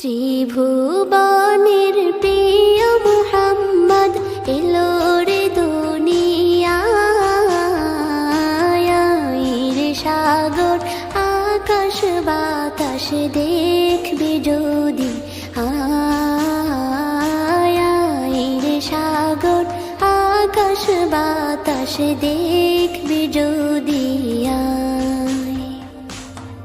ত্রিভুবনের প্রিয় মুহাম্মদ এলো রে দুনিয়ায়। রে সাগর আকাশ বাতাস দেখবি যদি, রে সাগর আকাশ বাতাস দেখবি যদি।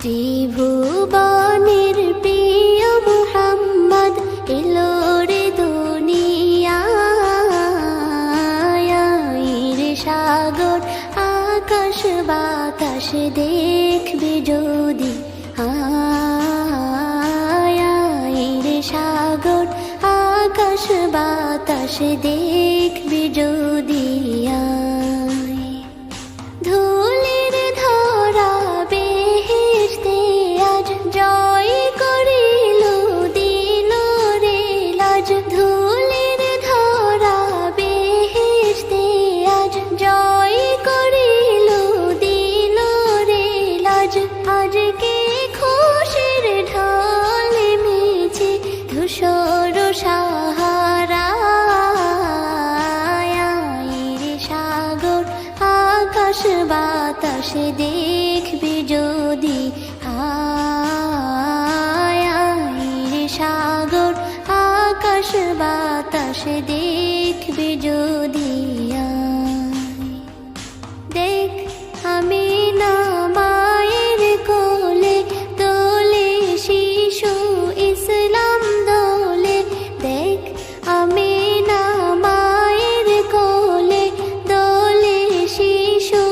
ত্রিভুবনের প্রিয় মুহাম্মদ এলো রে দুনিয়ায়। রে সাগর আকাশ বাতাস দেখবি যদি, রে সাগর আকাশ বাতাস দেখবি যদি। ধুলির ধরা বেহেশতে আজ জয় করিল দিল রে লাজ। ধুলির ধরা বেহেশতে আজ জয় করিল দিল রে লাজ। আজকে খুশির ঢল মেছে ধূসর সাহারা। রে সাগর আকাশ বাতাস দেখবি যদি, রে সাগর আকাশ বাতাস দেখবি যদি। দেখ আমি না মায়ের কোলে দোলে শিশু ইসলাম দোলে। দেখ আমি না মায়ের কোলে দোলে শিশু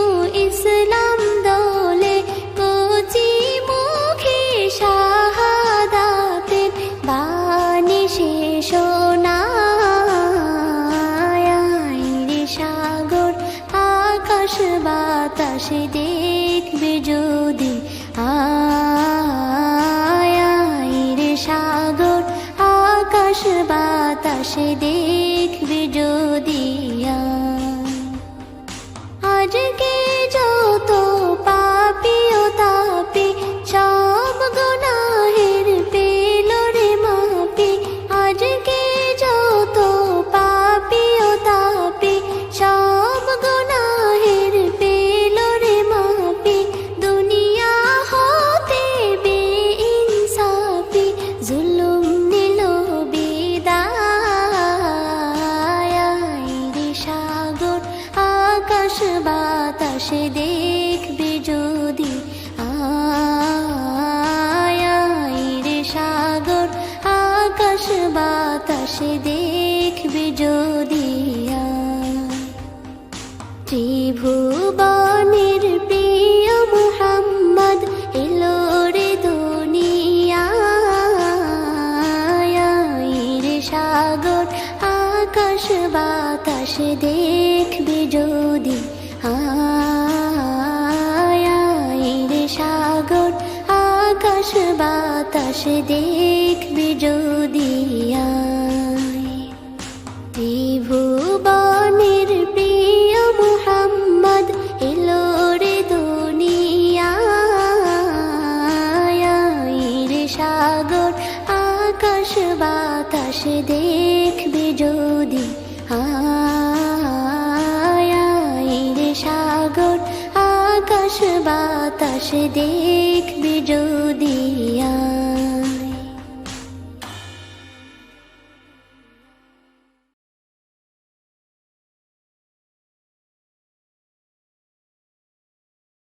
ইসলাম দোলে। কচি মুখে শাহাদাতের বাণী সে শোনায়। রে সাগর আকাশ বাতাস দেখবি যদি, রে সাগর আকাশ বাতাস দেখবি যদি। আজকে যত পাপী ও তাপী সব গুনাহের পেল রে মাপি। আজকে যত পাপী ও তাপী সব গুনাহের পেল রে মাপি। দুনিয়া হতে বেইনসাফি জুলুম নিল বিদায়। রে সাগর আকাশ বাতাস দেখবি যদি, রে সাগর আকাশ বাতাস দেখবি যদি। ত্রিভুবনের প্রিয় মুহাম্মদ এলো রে দুনিয়ায়। রে সাগর আকাশ বাতাস দেখবি যদি, রে সাগর আকাশ বাতাস দেখবি যদি। ত্রিভুবনের প্রিয় মুহাম্মদ এলো রে দুনিয়ায়। রে সাগর আকাশ বাতাস দেখবি যদি, রে সাগর আকাশ বাতাস দেখবি যদি।